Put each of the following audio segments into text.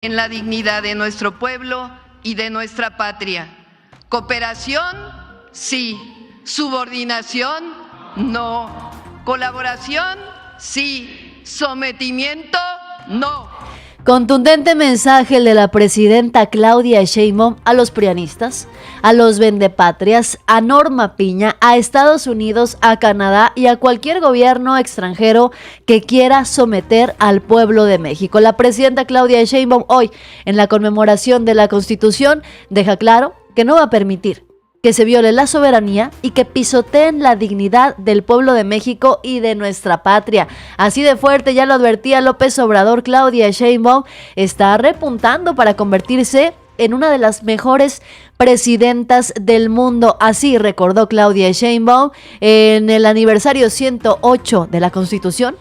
en la dignidad de nuestro pueblo y de nuestra patria. Cooperación, sí. Subordinación, no. Colaboración, sí. Sometimiento, no. Contundente mensaje el de la presidenta Claudia Sheinbaum a los prianistas, a los vendepatrias, a Norma Piña, a Estados Unidos, a Canadá y a cualquier gobierno extranjero que quiera someter al pueblo de México. La presidenta Claudia Sheinbaum hoy, en la conmemoración de la Constitución, deja claro que no va a permitir que se viole la soberanía y que pisoteen la dignidad del pueblo de México y de nuestra patria. Así de fuerte, ya lo advertía López Obrador, Claudia Sheinbaum está repuntando para convertirse en una de las mejores presidentas del mundo. Así recordó Claudia Sheinbaum en el aniversario 108 de la Constitución,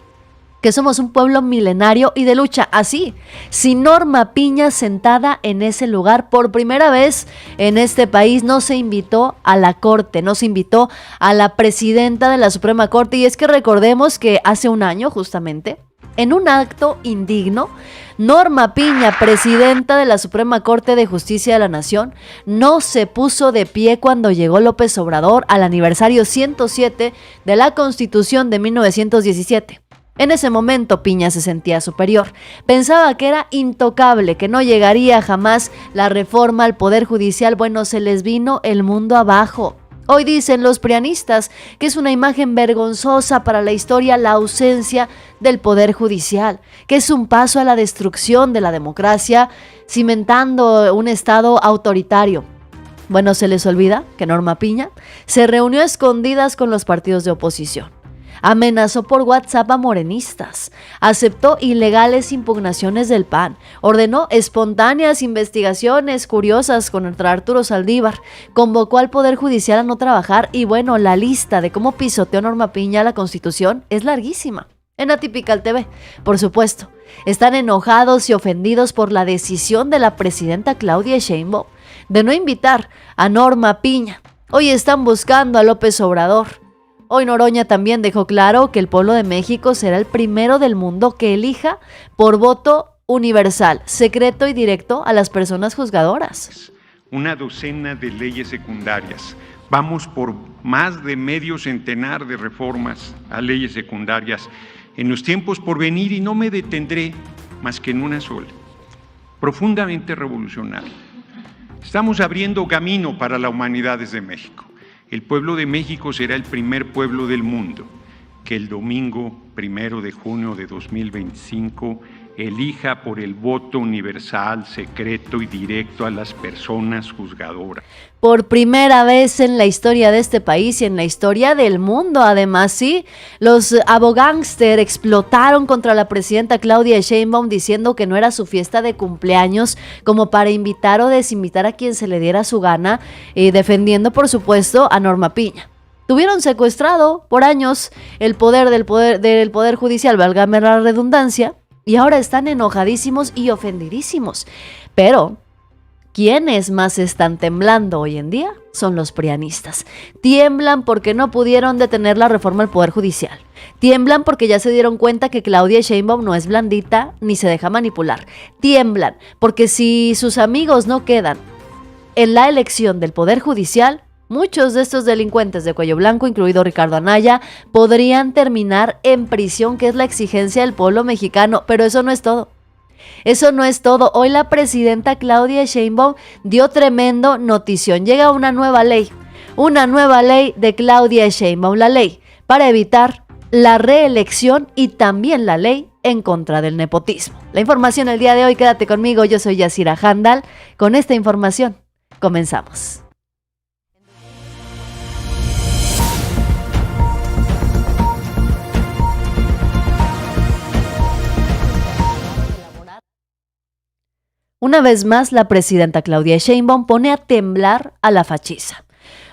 que somos un pueblo milenario y de lucha. Así, sin Norma Piña sentada en ese lugar, por primera vez en este país no se invitó a la Corte, no se invitó a la presidenta de la Suprema Corte. Y es que recordemos que hace un año, justamente, en un acto indigno, Norma Piña, presidenta de la Suprema Corte de Justicia de la Nación, no se puso de pie cuando llegó López Obrador al aniversario 107 de la Constitución de 1917. En ese momento Piña se sentía superior, pensaba que era intocable, que no llegaría jamás la reforma al Poder Judicial. Bueno, se les vino el mundo abajo. Hoy dicen los prianistas que es una imagen vergonzosa para la historia la ausencia del Poder Judicial, que es un paso a la destrucción de la democracia, cimentando un Estado autoritario. Bueno, se les olvida que Norma Piña se reunió a escondidas con los partidos de oposición. Amenazó por WhatsApp a morenistas, aceptó ilegales impugnaciones del PAN, ordenó espontáneas investigaciones curiosas contra Arturo Saldívar, convocó al Poder Judicial a no trabajar y bueno, la lista de cómo pisoteó Norma Piña la Constitución es larguísima. En Atypical TV, por supuesto, están enojados y ofendidos por la decisión de la presidenta Claudia Sheinbaum de no invitar a Norma Piña. Hoy están buscando a López Obrador. Hoy Noroña también dejó claro que el pueblo de México será el primero del mundo que elija por voto universal, secreto y directo a las personas juzgadoras. Una docena de leyes secundarias. Vamos por más de medio centenar de reformas a leyes secundarias en los tiempos por venir y no me detendré más que en una sola, profundamente revolucionaria. Estamos abriendo camino para la humanidad desde México. El pueblo de México será el primer pueblo del mundo que el domingo 1 de junio de 2025 elija por el voto universal, secreto y directo a las personas juzgadoras. Por primera vez en la historia de este país y en la historia del mundo, además, sí, los abogángster explotaron contra la presidenta Claudia Sheinbaum diciendo que no era su fiesta de cumpleaños como para invitar o desinvitar a quien se le diera su gana, defendiendo, por supuesto, a Norma Piña. Tuvieron secuestrado por años el poder del poder judicial, válgame la redundancia, y ahora están enojadísimos y ofendidísimos. Pero ¿quiénes más están temblando hoy en día? Son los prianistas. Tiemblan porque no pudieron detener la reforma al Poder Judicial. Tiemblan porque ya se dieron cuenta que Claudia Sheinbaum no es blandita ni se deja manipular. Tiemblan porque si sus amigos no quedan en la elección del Poder Judicial, muchos de estos delincuentes de cuello blanco, incluido Ricardo Anaya, podrían terminar en prisión, que es la exigencia del pueblo mexicano. Pero eso no es todo. Eso no es todo. Hoy la presidenta Claudia Sheinbaum dio tremendo notición. Llega una nueva ley de Claudia Sheinbaum, la ley para evitar la reelección y también la ley en contra del nepotismo. La información el día de hoy, quédate conmigo, yo soy Yasira Handal. Con esta información, comenzamos. Una vez más, la presidenta Claudia Sheinbaum pone a temblar a la fachiza.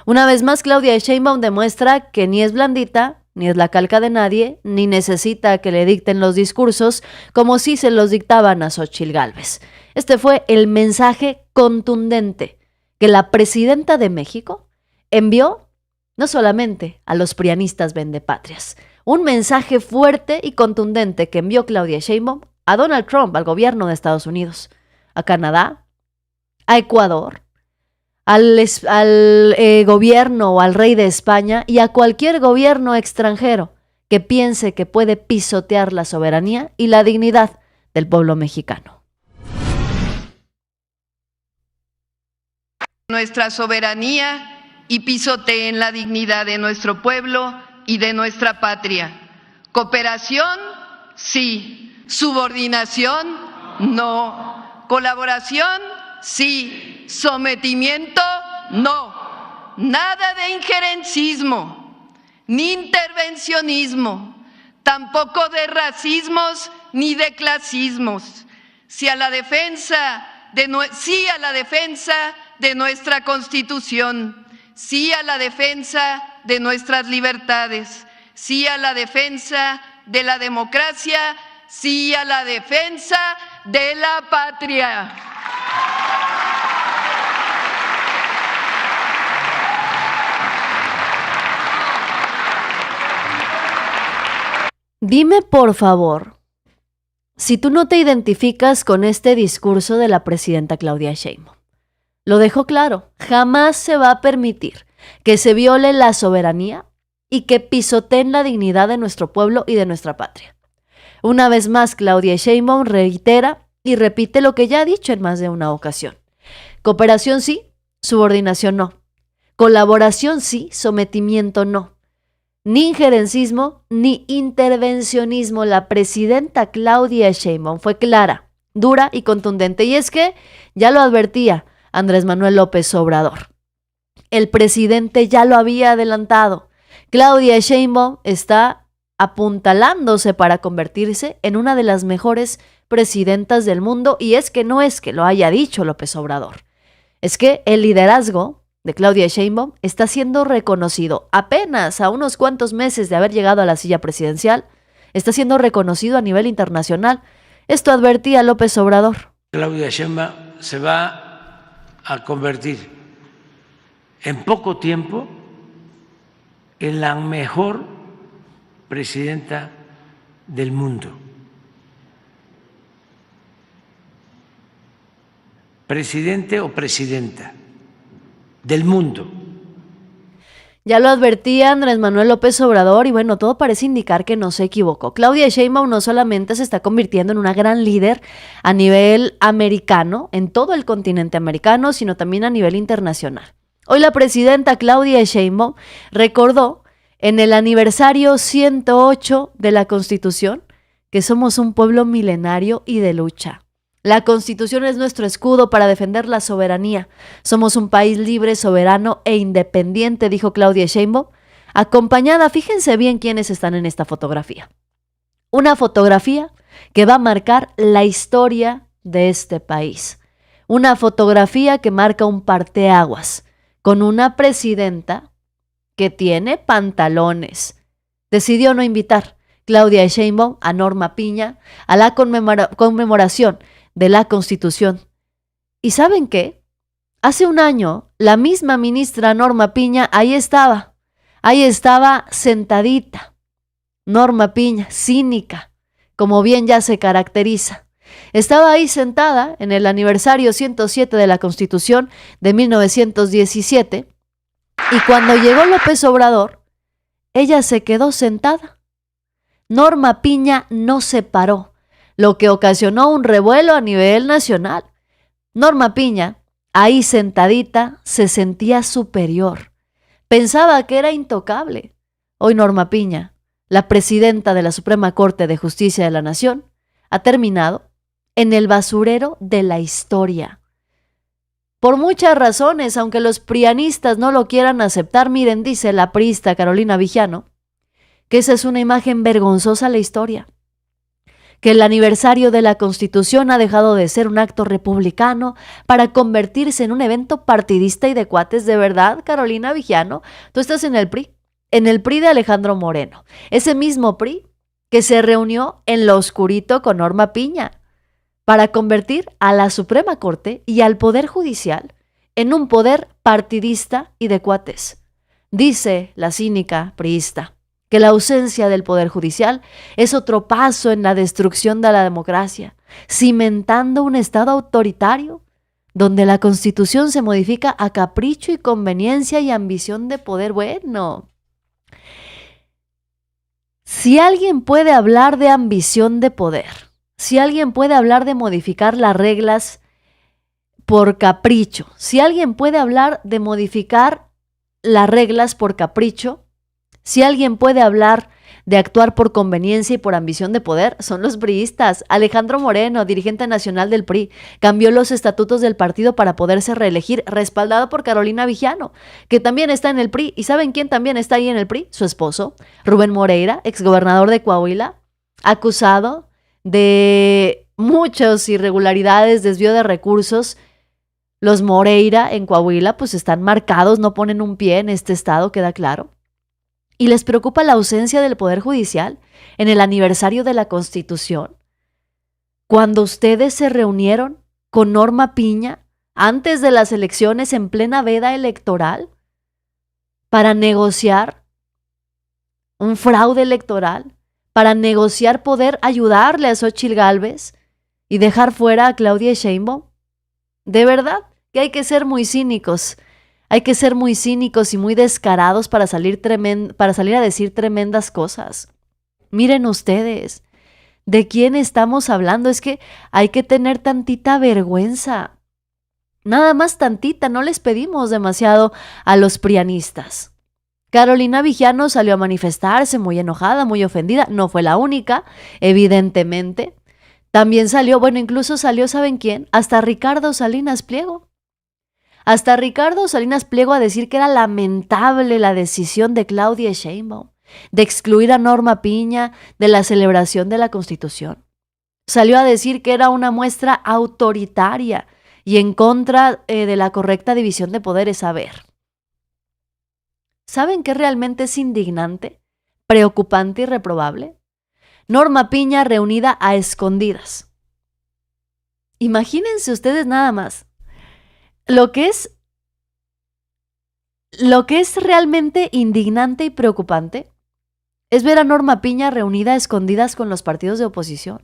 Una vez más, Claudia Sheinbaum demuestra que ni es blandita, ni es la calca de nadie, ni necesita que le dicten los discursos como si se los dictaban a Xóchitl Gálvez. Este fue el mensaje contundente que la presidenta de México envió no solamente a los prianistas vendepatrias, un mensaje fuerte y contundente que envió Claudia Sheinbaum a Donald Trump, al gobierno de Estados Unidos. a Canadá, a Ecuador, al gobierno o al rey de España y a cualquier gobierno extranjero que piense que puede pisotear la soberanía y la dignidad del pueblo mexicano. Nuestra soberanía y pisoteen la dignidad de nuestro pueblo y de nuestra patria. Cooperación, sí. Subordinación, no. Colaboración, sí. Sometimiento, no. Nada de injerencismo, ni intervencionismo, tampoco de racismos ni de clasismos. Sí a la defensa de nuestra Constitución, sí a la defensa de nuestras libertades, sí a la defensa de la democracia, sí a la defensa de la patria. Dime, por favor, si tú no te identificas con este discurso de la presidenta Claudia Sheinbaum. Lo dejo claro, jamás se va a permitir que se viole la soberanía y que pisoteen la dignidad de nuestro pueblo y de nuestra patria. Una vez más, Claudia Sheinbaum reitera y repite lo que ya ha dicho en más de una ocasión. Cooperación sí, subordinación no. Colaboración sí, sometimiento no. Ni injerencismo ni intervencionismo. La presidenta Claudia Sheinbaum fue clara, dura y contundente. Y es que ya lo advertía Andrés Manuel López Obrador. El presidente ya lo había adelantado. Claudia Sheinbaum está apuntalándose para convertirse en una de las mejores presidentas del mundo. Y es que no es que lo haya dicho López Obrador. Es que el liderazgo de Claudia Sheinbaum está siendo reconocido apenas a unos cuantos meses de haber llegado a la silla presidencial, está siendo reconocido a nivel internacional. Esto advertía López Obrador. Claudia Sheinbaum se va a convertir en poco tiempo en la mejor presidenta del mundo. Presidente o presidenta del mundo. Ya lo advertía Andrés Manuel López Obrador y bueno, todo parece indicar que no se equivocó. Claudia Sheinbaum no solamente se está convirtiendo en una gran líder a nivel americano, en todo el continente americano, sino también a nivel internacional. Hoy la presidenta Claudia Sheinbaum recordó en el aniversario 108 de la Constitución que somos un pueblo milenario y de lucha. La Constitución es nuestro escudo para defender la soberanía. Somos un país libre, soberano e independiente, dijo Claudia Sheinbaum, acompañada, fíjense bien quiénes están en esta fotografía. Una fotografía que va a marcar la historia de este país. Una fotografía que marca un parteaguas, con una presidenta que tiene pantalones. Decidió no invitar Claudia Sheinbaum a Norma Piña a la conmemoración de la Constitución. ¿Y saben qué? Hace un año, la misma ministra Norma Piña ahí estaba sentadita. Norma Piña, cínica, como bien ya se caracteriza. Estaba ahí sentada en el aniversario 107 de la Constitución de 1917 y cuando llegó López Obrador, ella se quedó sentada. Norma Piña no se paró, lo que ocasionó un revuelo a nivel nacional. Norma Piña, ahí sentadita, se sentía superior. Pensaba que era intocable. Hoy Norma Piña, la presidenta de la Suprema Corte de Justicia de la Nación, ha terminado en el basurero de la historia. Por muchas razones, aunque los prianistas no lo quieran aceptar, miren, dice la priista Carolina Vijano, que esa es una imagen vergonzosa a la historia. Que el aniversario de la Constitución ha dejado de ser un acto republicano para convertirse en un evento partidista y de cuates. De verdad, Carolina Vijano, tú estás en el PRI de Alejandro Moreno, ese mismo PRI que se reunió en lo oscurito con Norma Piña para convertir a la Suprema Corte y al Poder Judicial en un poder partidista y de cuates. Dice la cínica priista, que la ausencia del Poder Judicial es otro paso en la destrucción de la democracia, cimentando un Estado autoritario donde la Constitución se modifica a capricho y conveniencia y ambición de poder. Bueno, si alguien puede hablar de ambición de poder, si alguien puede hablar de modificar las reglas por capricho, si alguien puede hablar de modificar las reglas por capricho, si alguien puede hablar de actuar por conveniencia y por ambición de poder, son los priistas. Alejandro Moreno, dirigente nacional del PRI, cambió los estatutos del partido para poderse reelegir, respaldado por Carolina Vijano, que también está en el PRI. ¿Y saben quién también está ahí en el PRI? Su esposo, Rubén Moreira, exgobernador de Coahuila, acusado de muchas irregularidades, desvío de recursos. Los Moreira en Coahuila pues están marcados, no ponen un pie en este estado, queda claro. ¿Y les preocupa la ausencia del Poder Judicial en el aniversario de la Constitución? Cuando ustedes se reunieron con Norma Piña antes de las elecciones en plena veda electoral para negociar un fraude electoral, para negociar poder ayudarle a Xóchitl Gálvez y dejar fuera a Claudia Sheinbaum. De verdad que hay que ser muy cínicos. Hay que ser muy cínicos y muy descarados para salir a decir tremendas cosas. Miren ustedes, ¿de quién estamos hablando? Es que hay que tener tantita vergüenza. Nada más tantita, no les pedimos demasiado a los prianistas. Carolina Vijano salió a manifestarse muy enojada, muy ofendida. No fue la única, evidentemente. También salió, incluso salió, ¿saben quién? Hasta Ricardo Salinas Pliego. Hasta Ricardo Salinas Pliego a decir que era lamentable la decisión de Claudia Sheinbaum de excluir a Norma Piña de la celebración de la Constitución. Salió a decir que era una muestra autoritaria y en contra de la correcta división de poderes. A ver, ¿saben qué realmente es indignante, preocupante y reprobable? Norma Piña reunida a escondidas. Imagínense ustedes nada más. Lo que es realmente indignante y preocupante es ver a Norma Piña reunida a escondidas con los partidos de oposición.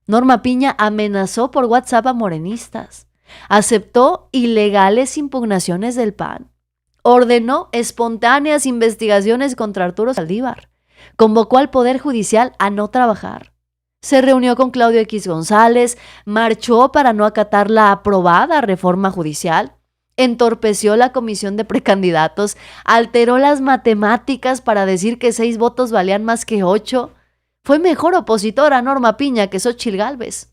Norma Piña amenazó por WhatsApp a morenistas, aceptó ilegales impugnaciones del PAN, ordenó espontáneas investigaciones contra Arturo Saldívar, convocó al Poder Judicial a no trabajar. Se reunió con Claudio X González, marchó para no acatar la aprobada reforma judicial, entorpeció la comisión de precandidatos, alteró las matemáticas para decir que 6 votos valían más que 8. Fue mejor opositora Norma Piña que Xóchitl Gálvez.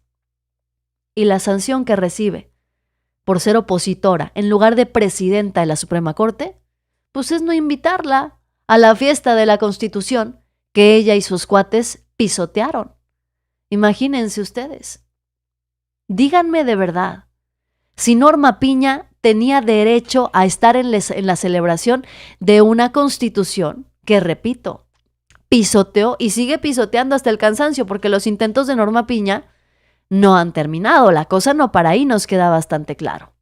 Y la sanción que recibe por ser opositora en lugar de presidenta de la Suprema Corte, pues es no invitarla a la fiesta de la Constitución que ella y sus cuates pisotearon. Imagínense ustedes. Díganme de verdad, si Norma Piña tenía derecho a estar en la celebración de una Constitución que, repito, pisoteó y sigue pisoteando hasta el cansancio, porque los intentos de Norma Piña no han terminado. La cosa no para ahí, nos queda bastante claro.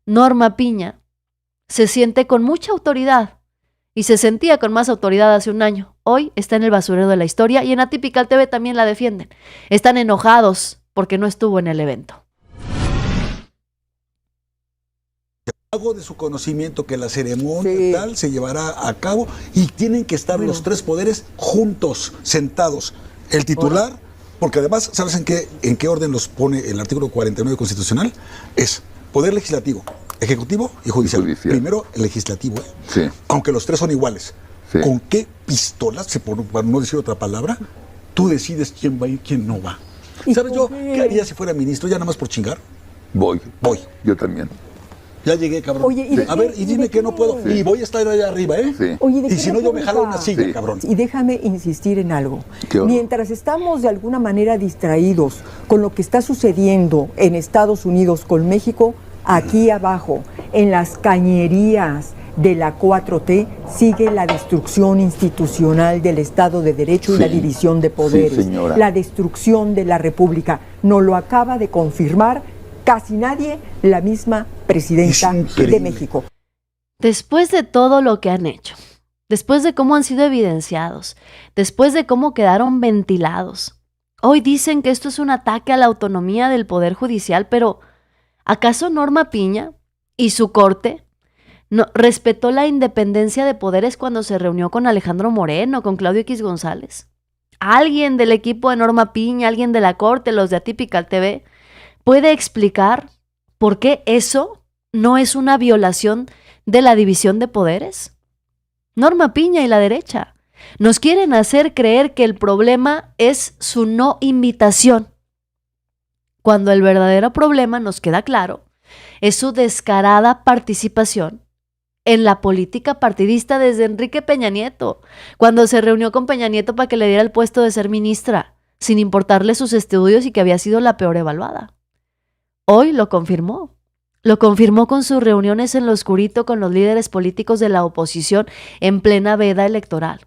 Norma Piña se siente con mucha autoridad y se sentía con más autoridad hace un año. Hoy está en el basurero de la historia y en Atypical TV también la defienden. Están enojados porque no estuvo en el evento. Hago de su conocimiento que la ceremonia tal se llevará a cabo y tienen que estar los 3 poderes juntos, sentados. El titular, porque además, ¿sabes en qué orden los pone el artículo 49 constitucional? Es poder legislativo, ejecutivo y judicial. Primero el legislativo, sí. Aunque los 3 son iguales. Sí. ¿Con qué pistolas, para no decir otra palabra, tú decides quién va y quién no va? ¿Sabes yo qué haría si fuera ministro? Ya nada más por chingar. Voy. Yo también. Ya llegué, cabrón. Oye, a ver, y dime que no puedo. Sí. Y voy a estar allá arriba, ¿eh? Sí. Oye, y si no, yo me jalo una silla, cabrón. Y déjame insistir en algo. Mientras estamos de alguna manera distraídos con lo que está sucediendo en Estados Unidos con México, aquí abajo, en las cañerías de la 4T, sigue la destrucción institucional del Estado de Derecho y la división de poderes. La destrucción de la República. Nos lo acaba de confirmar casi nadie, la misma presidenta de México. Después de todo lo que han hecho, después de cómo han sido evidenciados, después de cómo quedaron ventilados. Hoy dicen que esto es un ataque a la autonomía del Poder Judicial, pero ¿acaso Norma Piña y su corte no respetó la independencia de poderes cuando se reunió con Alejandro Moreno, con Claudio X González? ¿Alguien del equipo de Norma Piña, alguien de la corte, los de Atypical TV, puede explicar por qué eso no es una violación de la división de poderes? Norma Piña y la derecha nos quieren hacer creer que el problema es su no invitación, cuando el verdadero problema, nos queda claro, es su descarada participación en la política partidista desde Enrique Peña Nieto, cuando se reunió con Peña Nieto para que le diera el puesto de ser ministra, sin importarle sus estudios y que había sido la peor evaluada. Hoy lo confirmó con sus reuniones en lo oscurito con los líderes políticos de la oposición en plena veda electoral.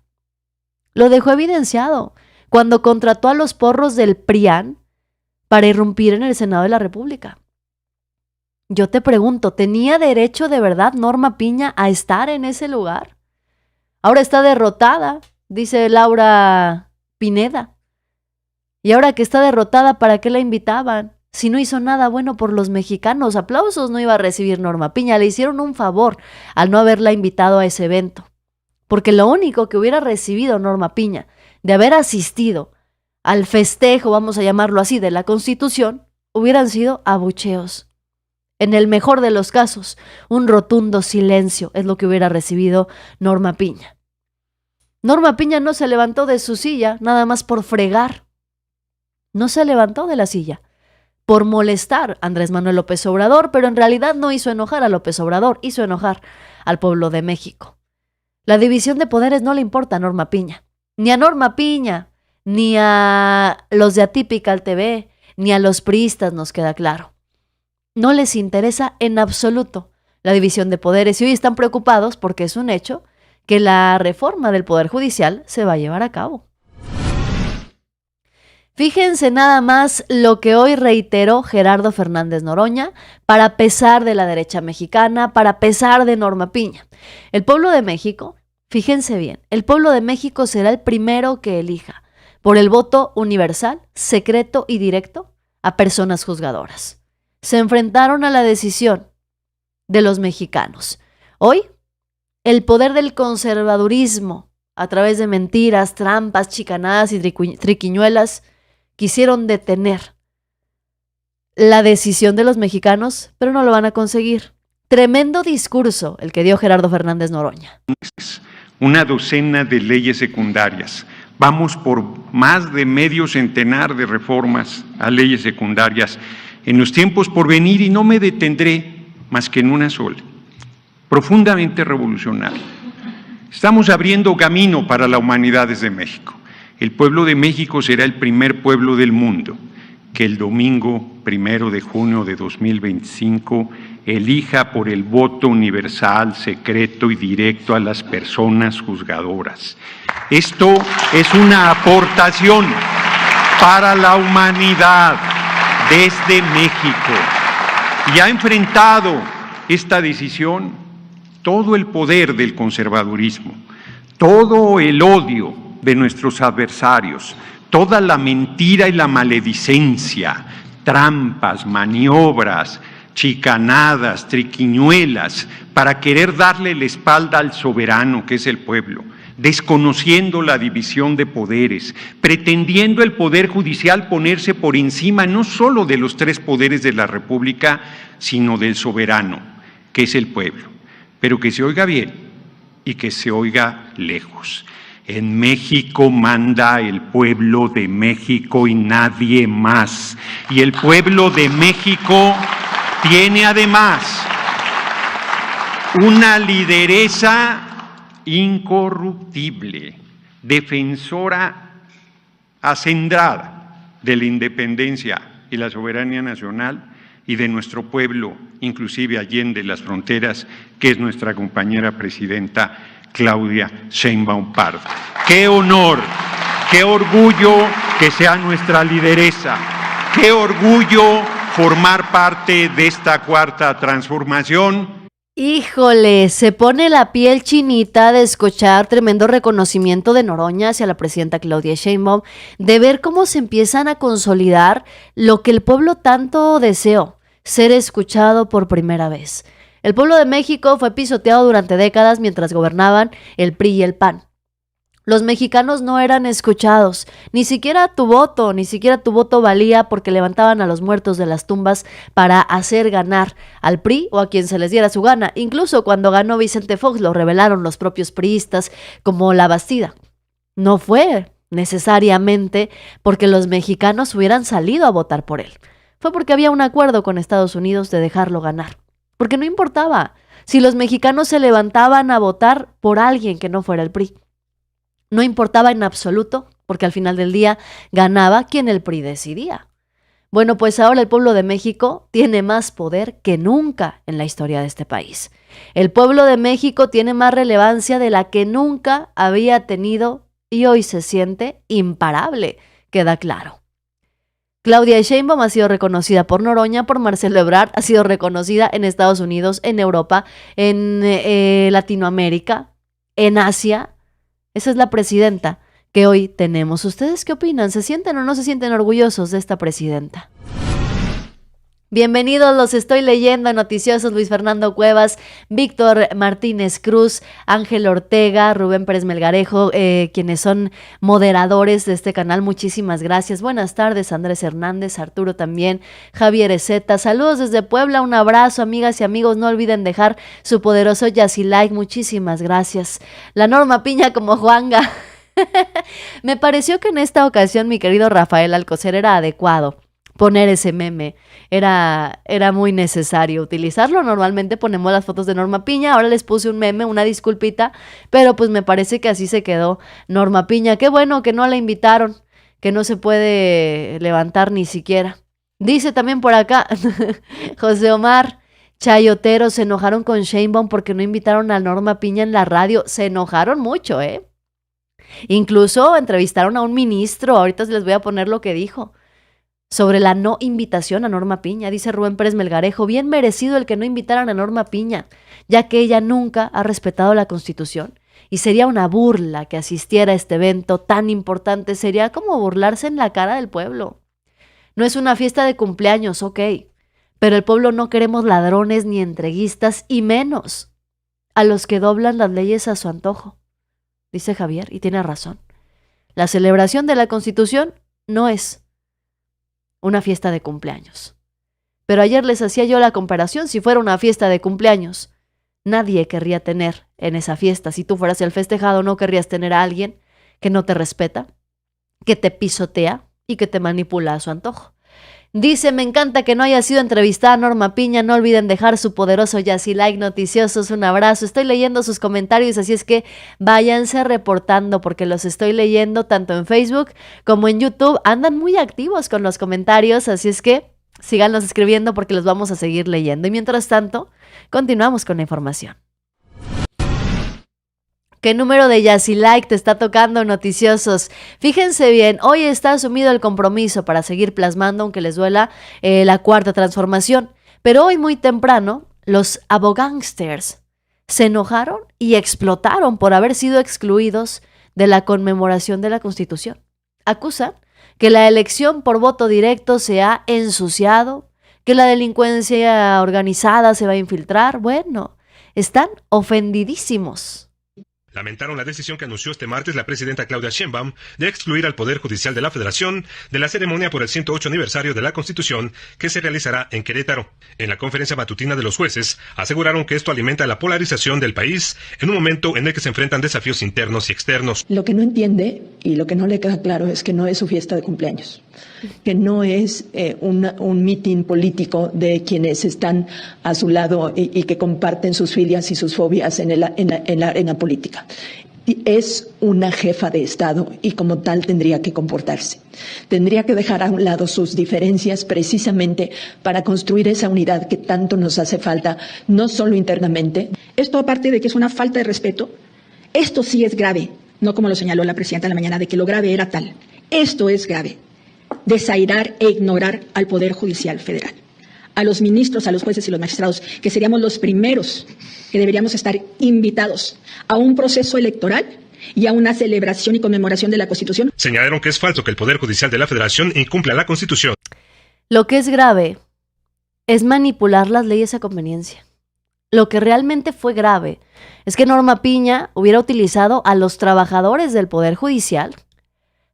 Lo dejó evidenciado cuando contrató a los porros del PRIAN para irrumpir en el Senado de la República. Yo te pregunto, ¿tenía derecho de verdad Norma Piña a estar en ese lugar? Ahora está derrotada, dice Laura Pineda. Y ahora que está derrotada, ¿para qué la invitaban? Si no hizo nada bueno por los mexicanos, aplausos no iba a recibir Norma Piña. Le hicieron un favor al no haberla invitado a ese evento. Porque lo único que hubiera recibido Norma Piña de haber asistido al festejo, vamos a llamarlo así, de la Constitución, hubieran sido abucheos. En el mejor de los casos, un rotundo silencio es lo que hubiera recibido Norma Piña. Norma Piña no se levantó de su silla nada más por fregar. No se levantó de la silla por molestar a Andrés Manuel López Obrador, pero en realidad no hizo enojar a López Obrador, hizo enojar al pueblo de México. La división de poderes no le importa a Norma Piña, ni a Norma Piña, ni a los de Atypical TV, ni a los priistas, nos queda claro. No les interesa en absoluto la división de poderes y hoy están preocupados porque es un hecho que la reforma del Poder Judicial se va a llevar a cabo. Fíjense nada más lo que hoy reiteró Gerardo Fernández Noroña para pesar de la derecha mexicana, para pesar de Norma Piña. El pueblo de México, fíjense bien, el pueblo de México será el primero que elija por el voto universal, secreto y directo a personas juzgadoras. Se enfrentaron a la decisión de los mexicanos. Hoy, el poder del conservadurismo, a través de mentiras, trampas, chicanadas y triquiñuelas, quisieron detener la decisión de los mexicanos, pero no lo van a conseguir. Tremendo discurso el que dio Gerardo Fernández Noroña. Una docena de leyes secundarias. Vamos por más de medio centenar de reformas a leyes secundarias en los tiempos por venir y no me detendré más que en una sola, profundamente revolucionaria. Estamos abriendo camino para la humanidad desde México. El pueblo de México será el primer pueblo del mundo que el domingo 1 de junio de 2025 elija por el voto universal, secreto y directo a las personas juzgadoras. Esto es una aportación para la humanidad desde México y ha enfrentado esta decisión todo el poder del conservadurismo, todo el odio de nuestros adversarios, toda la mentira y la maledicencia, trampas, maniobras, chicanadas, triquiñuelas, para querer darle la espalda al soberano que es el pueblo, desconociendo la división de poderes, pretendiendo el Poder Judicial ponerse por encima no solo de los tres poderes de la República, sino del soberano, que es el pueblo. Pero que se oiga bien y que se oiga lejos. En México manda el pueblo de México y nadie más. Y el pueblo de México tiene además una lideresa incorruptible, defensora acendrada de la independencia y la soberanía nacional y de nuestro pueblo, inclusive allende las fronteras, que es nuestra compañera presidenta Claudia Sheinbaum Pardo. ¡Qué honor, qué orgullo que sea nuestra lideresa! ¡Qué orgullo formar parte de esta cuarta transformación! Híjole, se pone la piel chinita de escuchar tremendo reconocimiento de Noroña hacia la presidenta Claudia Sheinbaum, de ver cómo se empiezan a consolidar lo que el pueblo tanto deseó, ser escuchado por primera vez. El pueblo de México fue pisoteado durante décadas mientras gobernaban el PRI y el PAN. Los mexicanos no eran escuchados, ni siquiera tu voto valía porque levantaban a los muertos de las tumbas para hacer ganar al PRI o a quien se les diera su gana. Incluso cuando ganó Vicente Fox lo revelaron los propios priistas como La Bastida. No fue necesariamente porque los mexicanos hubieran salido a votar por él. Fue porque había un acuerdo con Estados Unidos de dejarlo ganar. Porque no importaba si los mexicanos se levantaban a votar por alguien que no fuera el PRI. No importaba en absoluto, porque al final del día ganaba quien el PRI decidía. Bueno, pues ahora el pueblo de México tiene más poder que nunca en la historia de este país. El pueblo de México tiene más relevancia de la que nunca había tenido y hoy se siente imparable, queda claro. Claudia Sheinbaum ha sido reconocida por Noroña, por Marcelo Ebrard, ha sido reconocida en Estados Unidos, en Europa, en Latinoamérica, en Asia. Esa es la presidenta que hoy tenemos. ¿Ustedes qué opinan? ¿Se sienten o no se sienten orgullosos de esta presidenta? Bienvenidos, los estoy leyendo, noticiosos Luis Fernando Cuevas, Víctor Martínez Cruz, Ángel Ortega, Rubén Pérez Melgarejo, quienes son moderadores de este canal. Muchísimas gracias. Buenas tardes, Andrés Hernández, Arturo también, Javier Ezeta. Saludos desde Puebla, un abrazo, amigas y amigos. No olviden dejar su poderoso Yassi like. Muchísimas gracias. La Norma Piña como Juanga. Me pareció que en esta ocasión, mi querido Rafael Alcocer, era adecuado poner ese meme, era muy necesario utilizarlo. Normalmente ponemos las fotos de Norma Piña, ahora les puse un meme, una disculpita, pero pues me parece que así se quedó Norma Piña. Qué bueno que no la invitaron, que no se puede levantar ni siquiera. Dice también por acá, José Omar, chayoteros se enojaron con Sheinbaum porque no invitaron a Norma Piña en la radio. Se enojaron mucho, Incluso entrevistaron a un ministro, ahorita les voy a poner lo que dijo sobre la no invitación a Norma Piña. Dice Rubén Pérez Melgarejo, bien merecido el que no invitaran a Norma Piña, ya que ella nunca ha respetado la Constitución y sería una burla que asistiera a este evento tan importante, sería como burlarse en la cara del pueblo. No es una fiesta de cumpleaños, ok, pero el pueblo no queremos ladrones ni entreguistas y menos a los que doblan las leyes a su antojo, dice Javier, y tiene razón. La celebración de la Constitución no es una fiesta de cumpleaños. Pero ayer les hacía yo la comparación, si fuera una fiesta de cumpleaños, nadie querría tener en esa fiesta, si tú fueras el festejado, no querrías tener a alguien que no te respeta, que te pisotea y que te manipula a su antojo. Dice, me encanta que no haya sido entrevistada a Norma Piña, no olviden dejar su poderoso Yassi like, noticiosos, un abrazo. Estoy leyendo sus comentarios, así es que váyanse reportando porque los estoy leyendo tanto en Facebook como en YouTube. Andan muy activos con los comentarios, así es que síganos escribiendo porque los vamos a seguir leyendo. Y mientras tanto, continuamos con la información. ¿Qué número de Yassi like te está tocando, noticiosos? Fíjense bien, hoy está asumido el compromiso para seguir plasmando, aunque les duela, la cuarta transformación. Pero hoy muy temprano, los abogánsters se enojaron y explotaron por haber sido excluidos de la conmemoración de la Constitución. Acusan que la elección por voto directo se ha ensuciado, que la delincuencia organizada se va a infiltrar. Bueno, están ofendidísimos. Lamentaron la decisión que anunció este martes la presidenta Claudia Sheinbaum de excluir al Poder Judicial de la Federación de la ceremonia por el 108 aniversario de la Constitución que se realizará en Querétaro. En la conferencia matutina de los jueces aseguraron que esto alimenta la polarización del país en un momento en el que se enfrentan desafíos internos y externos. Lo que no entiende y lo que no le queda claro es que no es su fiesta de cumpleaños, que no es un mitin político de quienes están a su lado y que comparten sus filias y sus fobias en la arena política. Es una jefa de Estado y como tal tendría que comportarse. Tendría que dejar a un lado sus diferencias precisamente para construir esa unidad que tanto nos hace falta, no solo internamente. Esto, aparte de que es una falta de respeto, esto sí es grave, no como lo señaló la presidenta en la mañana, de que lo grave era tal. Esto es grave, desairar e ignorar al Poder Judicial Federal. a los ministros, a los jueces y los magistrados, que seríamos los primeros que deberíamos estar invitados a un proceso electoral y a una celebración y conmemoración de la Constitución. Señalaron que es falso que el Poder Judicial de la Federación incumpla la Constitución. Lo que es grave es manipular las leyes a conveniencia. Lo que realmente fue grave es que Norma Piña hubiera utilizado a los trabajadores del Poder Judicial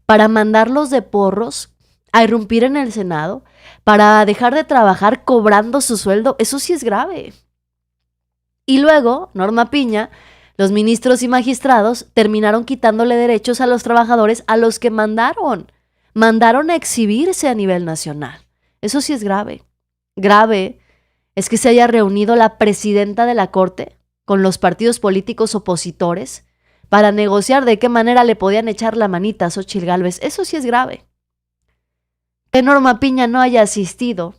para mandarlos de porros a irrumpir en el Senado, para dejar de trabajar cobrando su sueldo. Eso sí es grave. Y luego, Norma Piña, los ministros y magistrados terminaron quitándole derechos a los trabajadores a los que mandaron a exhibirse a nivel nacional. Eso sí es grave. Grave es que se haya reunido la presidenta de la Corte con los partidos políticos opositores para negociar de qué manera le podían echar la manita a Xóchitl Gálvez. Eso sí es grave. Que Norma Piña no haya asistido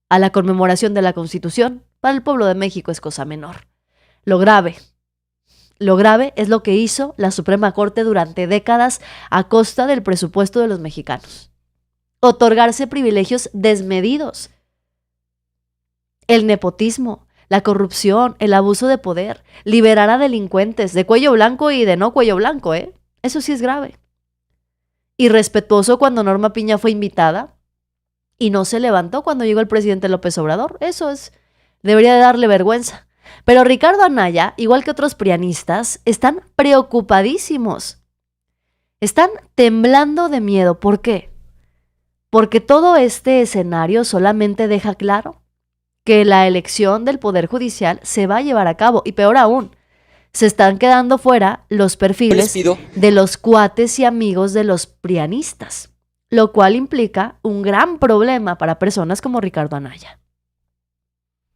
a la conmemoración de la Constitución, para el pueblo de México es cosa menor. Lo grave es lo que hizo la Suprema Corte durante décadas a costa del presupuesto de los mexicanos. Otorgarse privilegios desmedidos. El nepotismo, la corrupción, el abuso de poder, liberar a delincuentes de cuello blanco y de no cuello blanco, Eso sí es grave. Irrespetuoso cuando Norma Piña fue invitada y no se levantó cuando llegó el presidente López Obrador. Debería de darle vergüenza. Pero Ricardo Anaya, igual que otros prianistas, están preocupadísimos. Están temblando de miedo. ¿Por qué? Porque todo este escenario solamente deja claro que la elección del Poder Judicial se va a llevar a cabo. Y peor aún, se están quedando fuera los perfiles de los cuates y amigos de los prianistas, lo cual implica un gran problema para personas como Ricardo Anaya.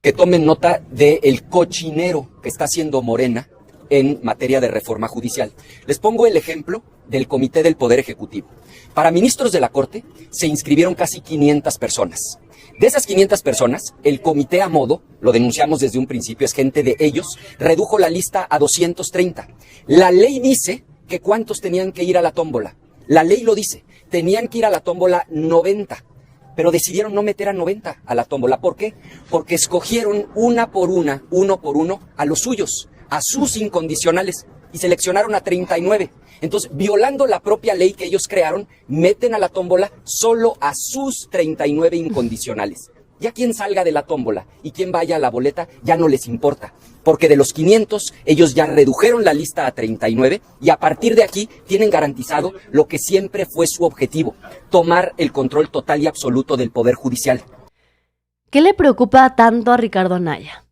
Que tomen nota del cochinero que está haciendo Morena en materia de reforma judicial. Les pongo el ejemplo del Comité del Poder Ejecutivo. Para ministros de la Corte se inscribieron casi 500 personas. De esas 500 personas, el comité a modo, lo denunciamos desde un principio, es gente de ellos, redujo la lista a 230. La ley dice que cuántos tenían que ir a la tómbola. La ley lo dice, tenían que ir a la tómbola 90. Pero decidieron no meter a 90 a la tómbola. ¿Por qué? Porque escogieron uno por uno a los suyos, a sus incondicionales, y seleccionaron a 39. Entonces, violando la propia ley que ellos crearon, meten a la tómbola solo a sus 39 incondicionales. Ya quien salga de la tómbola y quien vaya a la boleta ya no les importa, porque de los 500 ellos ya redujeron la lista a 39 y a partir de aquí tienen garantizado lo que siempre fue su objetivo, tomar el control total y absoluto del Poder Judicial. ¿Qué le preocupa tanto a Ricardo Anaya?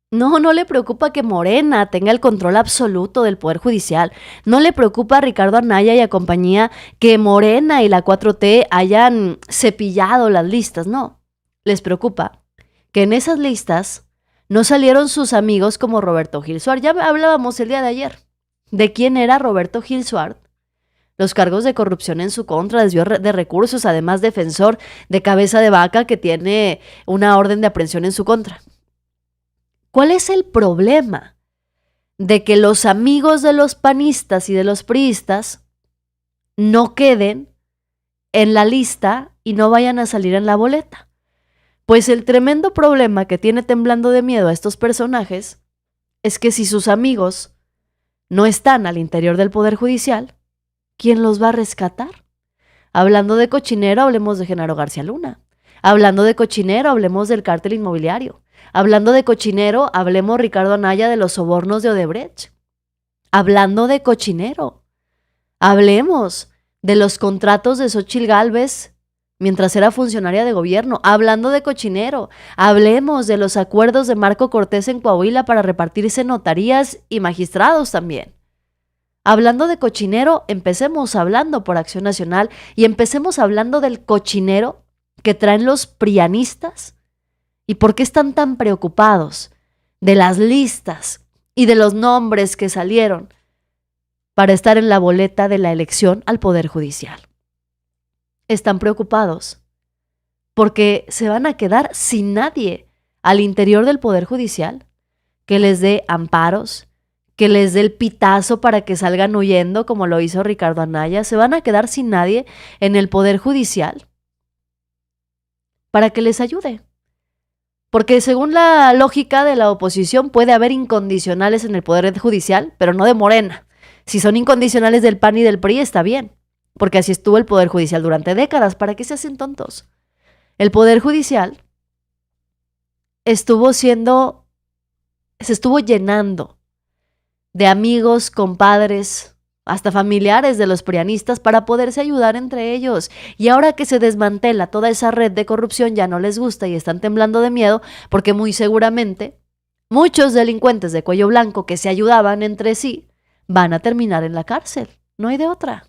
No le preocupa que Morena tenga el control absoluto del Poder Judicial. No le preocupa a Ricardo Anaya y a compañía que Morena y la 4T hayan cepillado las listas, no. Les preocupa que en esas listas no salieron sus amigos como Roberto Gil Suárez. Ya hablábamos el día de ayer de quién era Roberto Gil Suárez. Los cargos de corrupción en su contra, desvío de recursos, además defensor de cabeza de vaca que tiene una orden de aprehensión en su contra. ¿Cuál es el problema de que los amigos de los panistas y de los priistas no queden en la lista y no vayan a salir en la boleta? Pues el tremendo problema que tiene temblando de miedo a estos personajes es que si sus amigos no están al interior del Poder Judicial, ¿quién los va a rescatar? Hablando de cochinero, hablemos de Genaro García Luna. Hablando de cochinero, hablemos del cártel inmobiliario. Hablando de cochinero, hablemos Ricardo Anaya de los sobornos de Odebrecht. Hablando de cochinero, hablemos de los contratos de Xóchitl Gálvez mientras era funcionaria de gobierno. Hablando de cochinero, hablemos de los acuerdos de Marco Cortés en Coahuila para repartirse notarías y magistrados también. Hablando de cochinero, empecemos hablando por Acción Nacional y empecemos hablando del cochinero que traen los prianistas. ¿Y por qué están tan preocupados de las listas y de los nombres que salieron para estar en la boleta de la elección al Poder Judicial? Están preocupados porque se van a quedar sin nadie al interior del Poder Judicial que les dé amparos, que les dé el pitazo para que salgan huyendo como lo hizo Ricardo Anaya. Se van a quedar sin nadie en el Poder Judicial. para que les ayude. Porque según la lógica de la oposición puede haber incondicionales en el Poder Judicial, pero no de Morena. Si son incondicionales del PAN y del PRI está bien, porque así estuvo el Poder Judicial durante décadas. ¿Para qué se hacen tontos? El Poder Judicial se estuvo llenando de amigos, compadres, hasta familiares de los prianistas para poderse ayudar entre ellos. Y ahora que se desmantela toda esa red de corrupción ya no les gusta y están temblando de miedo porque muy seguramente muchos delincuentes de cuello blanco que se ayudaban entre sí van a terminar en la cárcel. No hay de otra.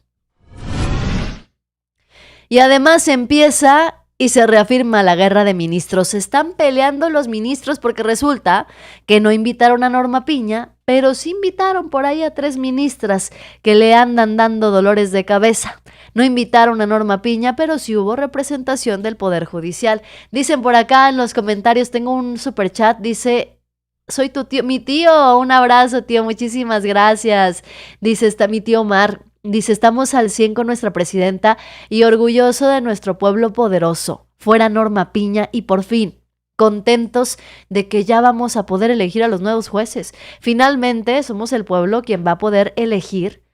Y además empieza y se reafirma la guerra de ministros. Se están peleando los ministros porque resulta que no invitaron a Norma Piña, pero sí invitaron por ahí a 3 ministras que le andan dando dolores de cabeza. No invitaron a Norma Piña, pero sí hubo representación del Poder Judicial. Dicen por acá en los comentarios, tengo un superchat, dice: soy tu tío, mi tío, un abrazo tío, muchísimas gracias. Dice, está mi tío Omar. Dice, estamos al 100 con nuestra presidenta y orgulloso de nuestro pueblo poderoso. Fuera Norma Piña y por fin contentos de que ya vamos a poder elegir a los nuevos jueces. Finalmente somos el pueblo quien va a poder elegir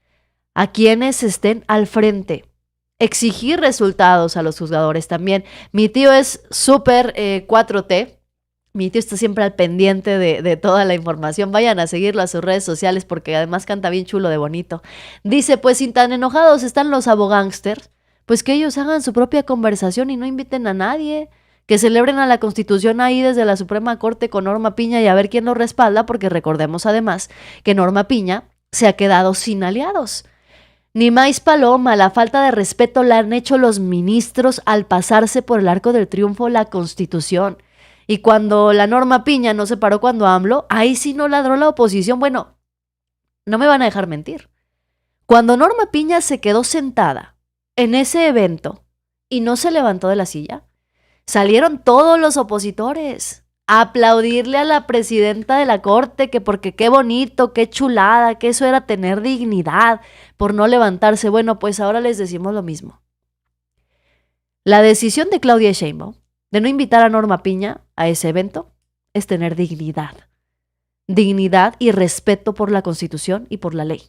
a quienes estén al frente. Exigir resultados a los juzgadores también. Mi tío es súper 4T. Mi tío está siempre al pendiente de toda la información. Vayan a seguirlo a sus redes sociales porque además canta bien chulo de bonito. Dice, pues si tan enojados están los abogánsters, pues que ellos hagan su propia conversación y no inviten a nadie. Que celebren a la Constitución ahí desde la Suprema Corte con Norma Piña y a ver quién lo respalda, porque recordemos además que Norma Piña se ha quedado sin aliados. Ni más paloma, la falta de respeto la han hecho los ministros al pasarse por el arco del triunfo la Constitución. Y cuando la Norma Piña no se paró cuando AMLO, ahí sí no ladró la oposición. Bueno, no me van a dejar mentir. Cuando Norma Piña se quedó sentada en ese evento y no se levantó de la silla, salieron todos los opositores a aplaudirle a la presidenta de la Corte, que porque qué bonito, qué chulada, que eso era tener dignidad por no levantarse. Bueno, pues ahora les decimos lo mismo. La decisión de Claudia Sheinbaum de no invitar a Norma Piña a ese evento es tener dignidad. Dignidad y respeto por la Constitución y por la ley.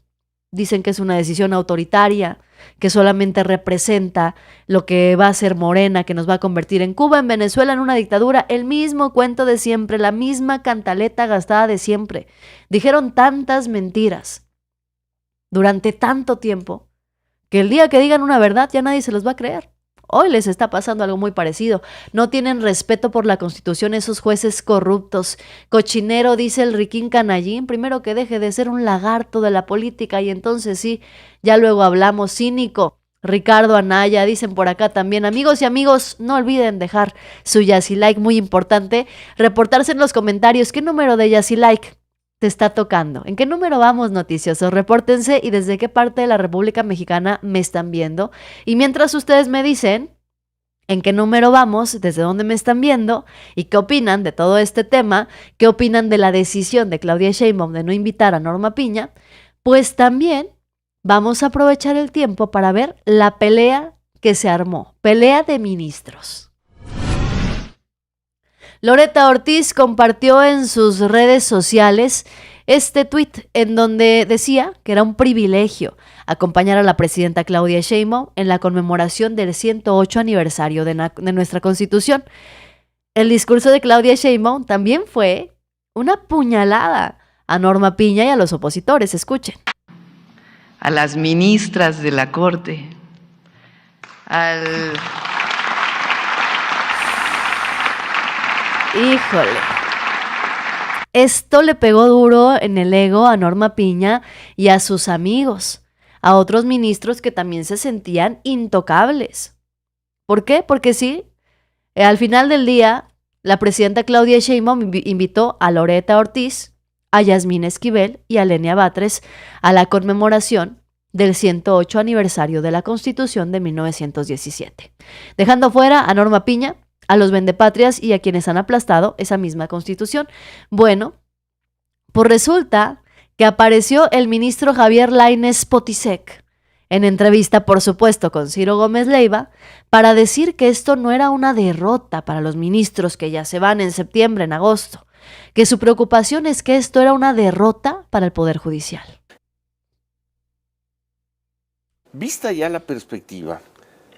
Dicen que es una decisión autoritaria, que solamente representa lo que va a ser Morena, que nos va a convertir en Cuba, en Venezuela, en una dictadura. El mismo cuento de siempre, la misma cantaleta gastada de siempre. Dijeron tantas mentiras durante tanto tiempo que el día que digan una verdad ya nadie se los va a creer. Hoy les está pasando algo muy parecido. No tienen respeto por la Constitución esos jueces corruptos. Cochinero, dice el Riquín Canallín, primero que deje de ser un lagarto de la política y entonces sí, ya luego hablamos. Cínico, Ricardo Anaya, dicen por acá también. Amigos y amigos, no olviden dejar su Yacilike, muy importante. Reportarse en los comentarios qué número de Yacilike te está tocando. ¿En qué número vamos, noticiosos? Repórtense y desde qué parte de la República Mexicana me están viendo. Y mientras ustedes me dicen en qué número vamos, desde dónde me están viendo y qué opinan de todo este tema, qué opinan de la decisión de Claudia Sheinbaum de no invitar a Norma Piña, pues también vamos a aprovechar el tiempo para ver la pelea que se armó. Pelea de ministros. Loretta Ortiz compartió en sus redes sociales este tuit en donde decía que era un privilegio acompañar a la presidenta Claudia Sheinbaum en la conmemoración del 108 aniversario de nuestra Constitución. El discurso de Claudia Sheinbaum también fue una puñalada a Norma Piña y a los opositores. Escuchen. A las ministras de la Corte, Híjole, esto le pegó duro en el ego a Norma Piña y a sus amigos, a otros ministros que también se sentían intocables. ¿Por qué? Porque sí, al final del día, la presidenta Claudia Sheinbaum invitó a Loretta Ortiz, a Yasmín Esquivel y a Lenia Batres a la conmemoración del 108 aniversario de la Constitución de 1917, dejando fuera a Norma Piña, a los vendepatrias y a quienes han aplastado esa misma Constitución. Bueno, pues resulta que apareció el ministro Javier Lainez Potisek en entrevista, por supuesto, con Ciro Gómez Leiva, para decir que esto no era una derrota para los ministros que ya se van en septiembre, en agosto, que su preocupación es que esto era una derrota para el Poder Judicial. Vista ya la perspectiva,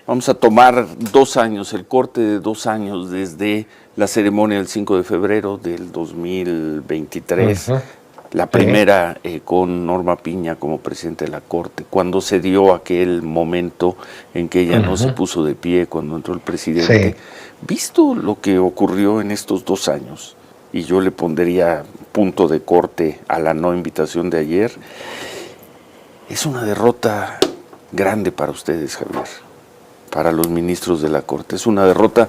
vamos a tomar 2 años, el corte de 2 años desde la ceremonia del 5 de febrero del 2023, la primera con Norma Piña como presidente de la Corte, cuando se dio aquel momento en que ella no se puso de pie cuando entró el presidente. Visto lo que ocurrió en estos 2 años, y yo le pondría punto de corte a la no invitación de ayer, es una derrota grande para ustedes, Javier, para los ministros de la Corte. Es una derrota,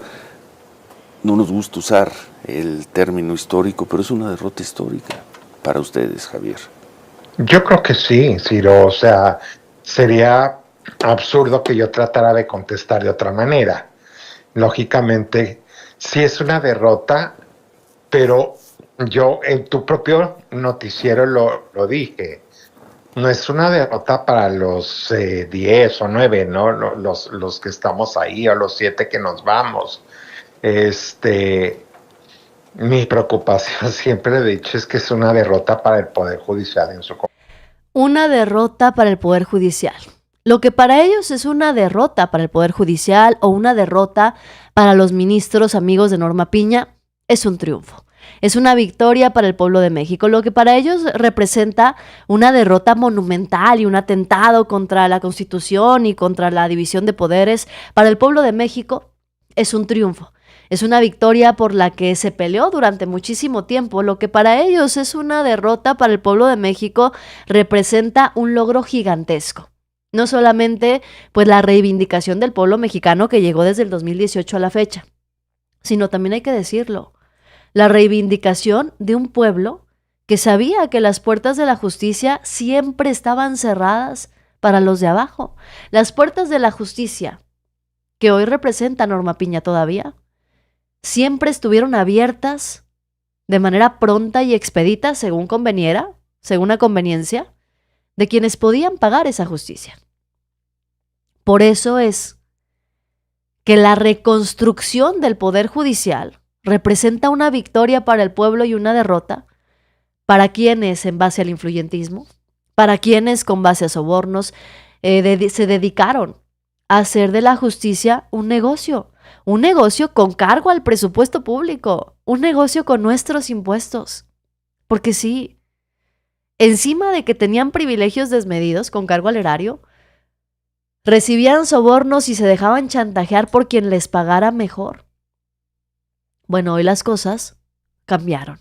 no nos gusta usar el término histórico, pero es una derrota histórica para ustedes, Javier. Yo creo que sí, Ciro, o sea, sería absurdo que yo tratara de contestar de otra manera. Lógicamente, sí es una derrota, pero yo en tu propio noticiero lo dije. No es una derrota para los 10 o 9, ¿no? Los que estamos ahí, o los 7 que nos vamos. Mi preocupación, siempre he dicho, es que es una derrota para el Poder Judicial en su conjunto. Una derrota para el Poder Judicial. Lo que para ellos es una derrota para el Poder Judicial o una derrota para los ministros amigos de Norma Piña, es un triunfo. Es una victoria para el pueblo de México. Lo que para ellos representa una derrota monumental y un atentado contra la Constitución y contra la división de poderes, para el pueblo de México es un triunfo. Es una victoria por la que se peleó durante muchísimo tiempo. Lo que para ellos es una derrota para el pueblo de México representa un logro gigantesco. No solamente pues la reivindicación del pueblo mexicano que llegó desde el 2018 a la fecha, sino también hay que decirlo, la reivindicación de un pueblo que sabía que las puertas de la justicia siempre estaban cerradas para los de abajo. Las puertas de la justicia, que hoy representa Norma Piña todavía, siempre estuvieron abiertas de manera pronta y expedita, según conveniera, según la conveniencia, de quienes podían pagar esa justicia. Por eso es que la reconstrucción del Poder Judicial representa una victoria para el pueblo y una derrota para quienes, en base al influyentismo, para quienes, con base a sobornos, se dedicaron a hacer de la justicia un negocio con cargo al presupuesto público, un negocio con nuestros impuestos. Porque sí, encima de que tenían privilegios desmedidos con cargo al erario, recibían sobornos y se dejaban chantajear por quien les pagara mejor. Bueno, hoy las cosas cambiaron.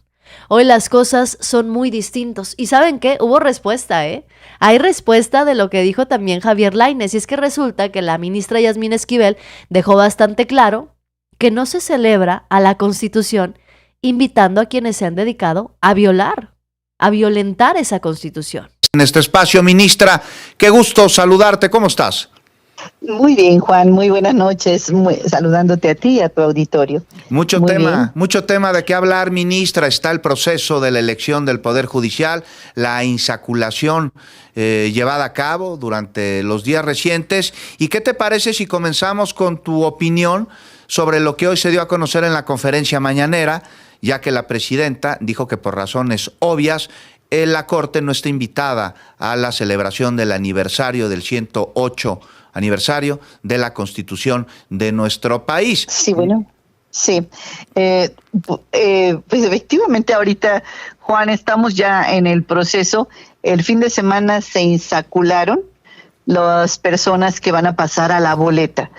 Hoy las cosas son muy distintos. ¿Y saben qué? Hubo respuesta, Hay respuesta de lo que dijo también Javier Lainez. Y es que resulta que la ministra Yasmín Esquivel dejó bastante claro que no se celebra a la Constitución invitando a quienes se han dedicado a violentar esa Constitución. En este espacio, ministra, qué gusto saludarte. ¿Cómo estás? Muy bien, Juan, muy buenas noches, saludándote a ti y a tu auditorio. Mucho tema de qué hablar, ministra. Está el proceso de la elección del Poder Judicial, la insaculación llevada a cabo durante los días recientes. ¿Y qué te parece si comenzamos con tu opinión sobre lo que hoy se dio a conocer en la conferencia mañanera, ya que la presidenta dijo que por razones obvias la Corte no está invitada a la celebración del aniversario del 108 aniversario de la Constitución de nuestro país? Sí, bueno, sí. Pues efectivamente ahorita, Juan, estamos ya en el proceso. El fin de semana se insacularon las personas que van a pasar a la boleta.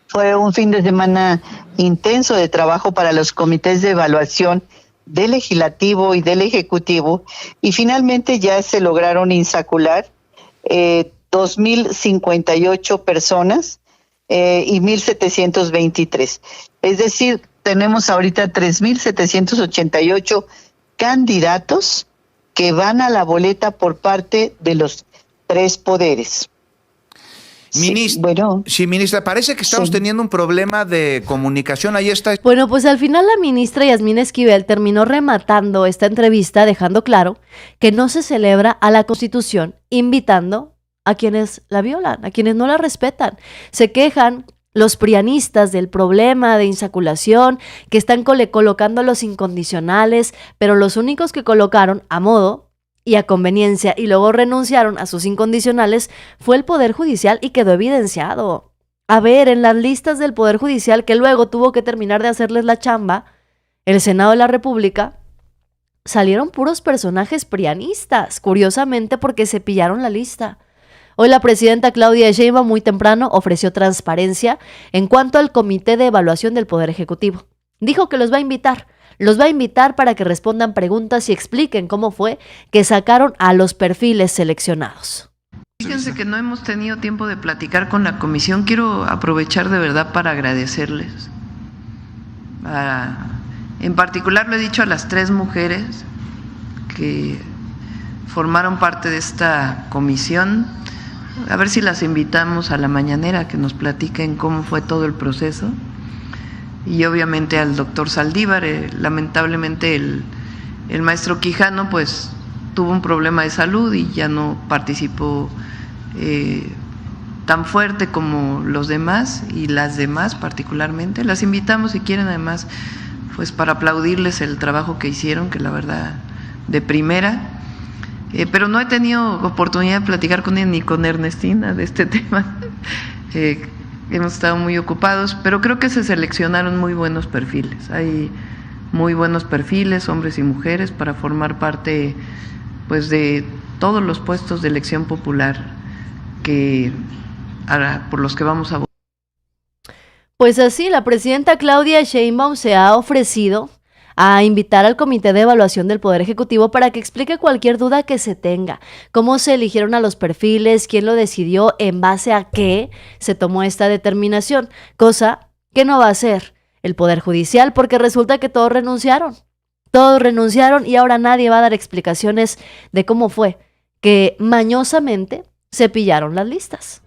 Fue un fin de semana intenso de trabajo para los comités de evaluación del Legislativo y del Ejecutivo, y finalmente ya se lograron insacular 2,058 personas y 1,723. Es decir, tenemos ahorita 3,788 candidatos que van a la boleta por parte de los 3 poderes. Ministra, parece que estamos teniendo un problema de comunicación. Ahí está. Bueno, pues al final la ministra Yasmín Esquivel terminó rematando esta entrevista dejando claro que no se celebra a la Constitución, invitando a quienes la violan, a quienes no la respetan. Se quejan los prianistas del problema de insaculación, que están colocando a los incondicionales, pero los únicos que colocaron a modo y a conveniencia y luego renunciaron a sus incondicionales fue el Poder Judicial, y quedó evidenciado. A ver, en las listas del Poder Judicial, que luego tuvo que terminar de hacerles la chamba, el Senado de la República, salieron puros personajes prianistas, curiosamente porque se pillaron la lista. Hoy la presidenta Claudia Sheinbaum muy temprano ofreció transparencia en cuanto al Comité de Evaluación del Poder Ejecutivo. Dijo que los va a invitar para que respondan preguntas y expliquen cómo fue que sacaron a los perfiles seleccionados. Fíjense que no hemos tenido tiempo de platicar con la comisión. Quiero aprovechar de verdad para agradecerles. En particular lo he dicho a las 3 mujeres que formaron parte de esta comisión. A ver si las invitamos a la mañanera que nos platiquen cómo fue todo el proceso. Y obviamente al doctor Saldívar, lamentablemente el maestro Quijano pues tuvo un problema de salud y ya no participó tan fuerte como los demás y las demás particularmente. Las invitamos si quieren, además pues para aplaudirles el trabajo que hicieron, que la verdad de primera. Pero no he tenido oportunidad de platicar con ella ni con Ernestina de este tema. Hemos estado muy ocupados, pero creo que se seleccionaron muy buenos perfiles. Hay muy buenos perfiles, hombres y mujeres, para formar parte pues de todos los puestos de elección popular por los que vamos a votar. Pues así, la presidenta Claudia Sheinbaum se ha ofrecido a invitar al Comité de Evaluación del Poder Ejecutivo para que explique cualquier duda que se tenga, cómo se eligieron a los perfiles, quién lo decidió, en base a qué se tomó esta determinación, cosa que no va a hacer el Poder Judicial, porque resulta que todos renunciaron y ahora nadie va a dar explicaciones de cómo fue que mañosamente se pillaron las listas.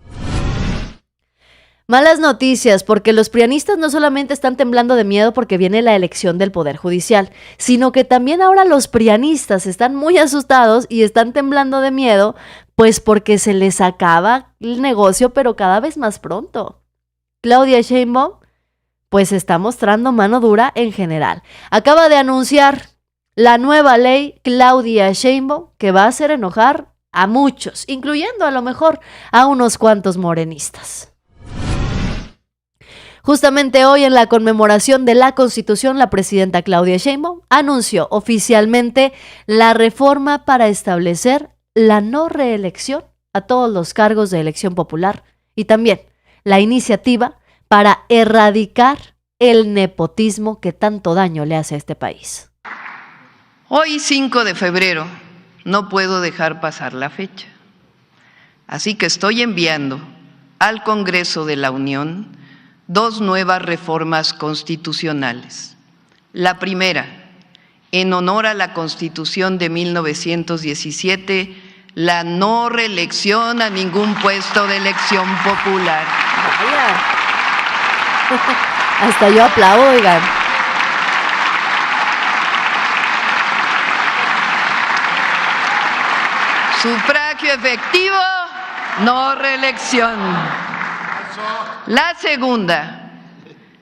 Malas noticias, porque los prianistas no solamente están temblando de miedo porque viene la elección del Poder Judicial, sino que también ahora los prianistas están muy asustados y están temblando de miedo, pues porque se les acaba el negocio, pero cada vez más pronto. Claudia Sheinbaum, pues está mostrando mano dura en general. Acaba de anunciar la nueva ley Claudia Sheinbaum, que va a hacer enojar a muchos, incluyendo a lo mejor a unos cuantos morenistas. Justamente hoy, en la conmemoración de la Constitución, la presidenta Claudia Sheinbaum anunció oficialmente la reforma para establecer la no reelección a todos los cargos de elección popular y también la iniciativa para erradicar el nepotismo que tanto daño le hace a este país. Hoy, 5 de febrero, no puedo dejar pasar la fecha. Así que estoy enviando al Congreso de la Unión 2 nuevas reformas constitucionales. La primera, en honor a la Constitución de 1917, la no reelección a ningún puesto de elección popular. Hasta yo aplaudo, oigan. Sufragio efectivo, no reelección. La segunda,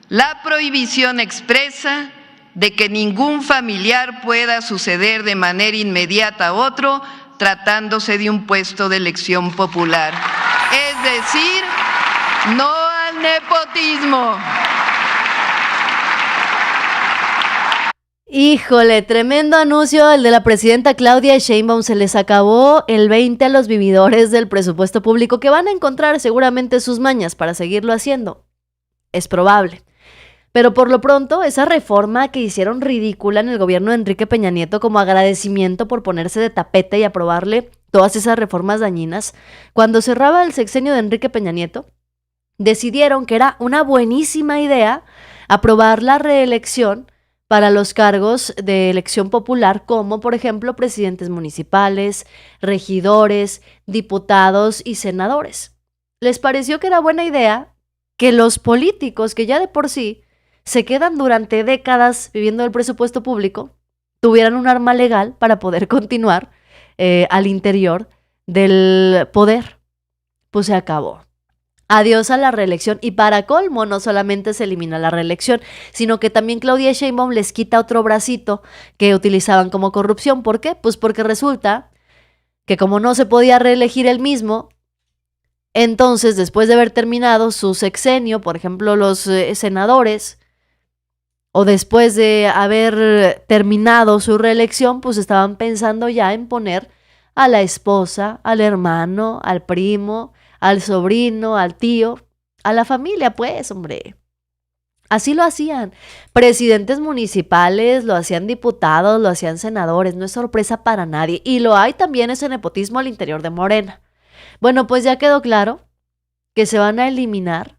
la prohibición expresa de que ningún familiar pueda suceder de manera inmediata a otro tratándose de un puesto de elección popular. Es decir, no al nepotismo. Híjole, tremendo anuncio el de la presidenta Claudia Sheinbaum. Se les acabó el 20 a los vividores del presupuesto público, que van a encontrar seguramente sus mañas para seguirlo haciendo. Es probable. Pero por lo pronto, esa reforma que hicieron ridícula en el gobierno de Enrique Peña Nieto como agradecimiento por ponerse de tapete y aprobarle todas esas reformas dañinas, cuando cerraba el sexenio de Enrique Peña Nieto, decidieron que era una buenísima idea aprobar la reelección para los cargos de elección popular, como por ejemplo presidentes municipales, regidores, diputados y senadores. Les pareció que era buena idea que los políticos, que ya de por sí se quedan durante décadas viviendo del presupuesto público, tuvieran un arma legal para poder continuar al interior del poder. pues se acabó. Adiós a la reelección, y para colmo no solamente se elimina la reelección, sino que también Claudia Sheinbaum les quita otro bracito que utilizaban como corrupción. ¿Por qué? Pues porque resulta que como no se podía reelegir él mismo, entonces después de haber terminado su sexenio, por ejemplo los senadores, o después de haber terminado su reelección, pues estaban pensando ya en poner a la esposa, al hermano, al primo, al sobrino, al tío, a la familia, pues, hombre. Así lo hacían. Presidentes municipales, lo hacían diputados, lo hacían senadores, no es sorpresa para nadie. Y lo hay también ese nepotismo al interior de Morena. Bueno, pues ya quedó claro que se van a eliminar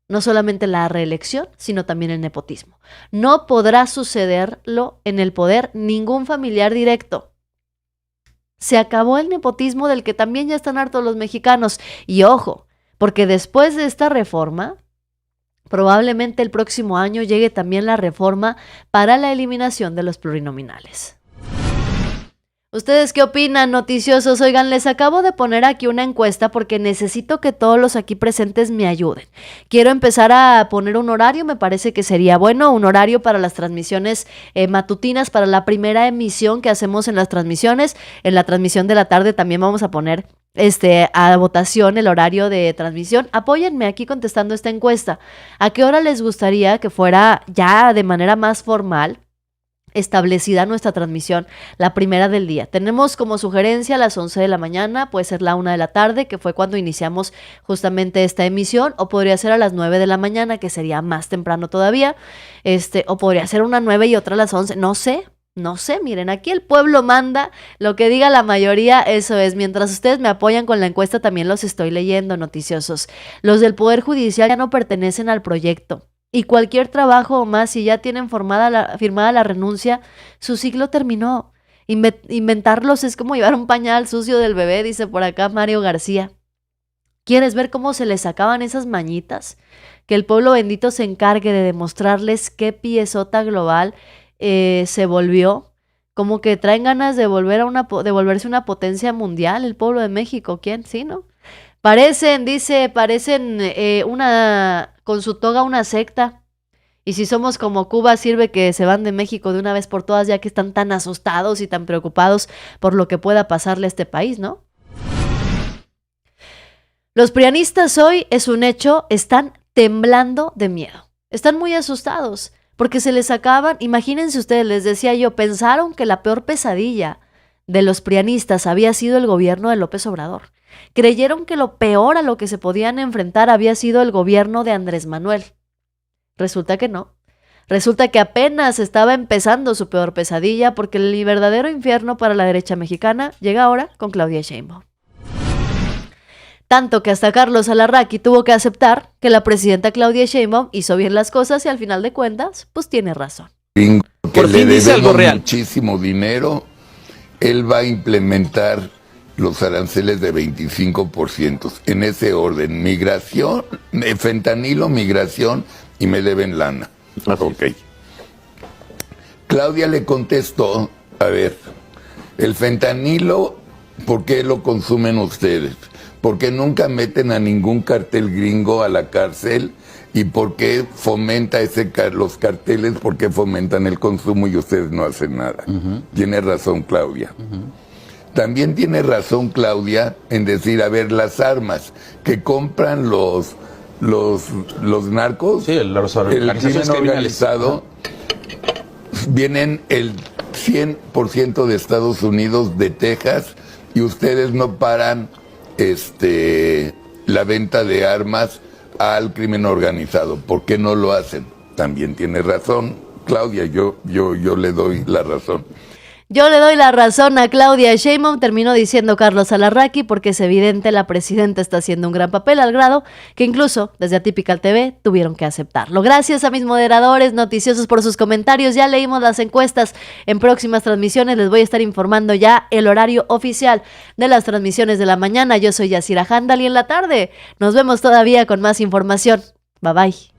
no solamente la reelección, sino también el nepotismo. No podrá sucederlo en el poder ningún familiar directo. Se acabó el nepotismo del que también ya están hartos los mexicanos. Y ojo, porque después de esta reforma, probablemente el próximo año llegue también la reforma para la eliminación de los plurinominales. ¿Ustedes qué opinan, noticiosos? Oigan, les acabo de poner aquí una encuesta porque necesito que todos los aquí presentes me ayuden. Quiero empezar a poner un horario, me parece que sería bueno, un horario para las transmisiones matutinas, para la primera emisión que hacemos en las transmisiones. En la transmisión de la tarde también vamos a poner a votación el horario de transmisión. Apóyenme aquí contestando esta encuesta. ¿A qué hora les gustaría que fuera ya de manera más formal establecida nuestra transmisión, la primera del día? Tenemos como sugerencia a las 11 de la mañana, puede ser la 1 de la tarde, que fue cuando iniciamos justamente esta emisión, o podría ser a las 9 de la mañana, que sería más temprano todavía, o podría ser una 9 y otra a las 11, no sé, miren, aquí el pueblo manda, lo que diga la mayoría, eso es. Mientras ustedes me apoyan con la encuesta, también los estoy leyendo, noticiosos. Los del Poder Judicial ya no pertenecen al proyecto. Y cualquier trabajo o más, si ya tienen firmada la renuncia, su ciclo terminó. Inventarlos es como llevar un pañal sucio del bebé, dice por acá Mario García. ¿Quieres ver cómo se les sacaban esas mañitas? Que el pueblo bendito se encargue de demostrarles qué piezota global se volvió. Como que traen ganas de volverse una potencia mundial el pueblo de México. ¿Quién? Sí, ¿no? Parecen con su toga una secta. Y si somos como Cuba, sirve que se van de México de una vez por todas, ya que están tan asustados y tan preocupados por lo que pueda pasarle a este país, ¿no? Los prianistas hoy, es un hecho, están temblando de miedo. Están muy asustados porque se les acaban, imagínense ustedes, les decía yo, pensaron que la peor pesadilla de los prianistas había sido el gobierno de López Obrador. Creyeron que lo peor a lo que se podían enfrentar había sido el gobierno de Andrés Manuel. Resulta que no. Resulta que apenas estaba empezando su peor pesadilla, porque el verdadero infierno para la derecha mexicana llega ahora con Claudia Sheinbaum. Tanto que hasta Carlos Alarraqui tuvo que aceptar que la presidenta Claudia Sheinbaum hizo bien las cosas y al final de cuentas, pues tiene razón. Que por fin le dice algo debemos real. Muchísimo dinero. Él va a implementar los aranceles de 25%, en ese orden: migración, fentanilo, migración, y me deben lana. Ok. Claudia le contestó: a ver, el fentanilo, ¿por qué lo consumen ustedes? ¿Por qué nunca meten a ningún cartel gringo a la cárcel? ¿Y por qué fomenta los carteles? ¿Por qué fomentan el consumo y ustedes no hacen nada? Tiene razón Claudia. También tiene razón Claudia en decir, a ver, las armas que compran los narcos, el crimen organizado, vienen el 100% de Estados Unidos, de Texas, y ustedes no paran la venta de armas al crimen organizado. ¿Por qué no lo hacen? También tiene razón Claudia, yo le doy la razón. Yo le doy la razón a Claudia Sheinbaum, terminó diciendo Carlos Alarraqui, porque es evidente la presidenta está haciendo un gran papel, al grado que incluso desde Atypical TV tuvieron que aceptarlo. Gracias a mis moderadores noticiosos por sus comentarios. Ya leímos las encuestas. En próximas transmisiones les voy a estar informando ya el horario oficial de las transmisiones de la mañana. Yo soy Yasira Handal y en la tarde nos vemos todavía con más información. Bye bye.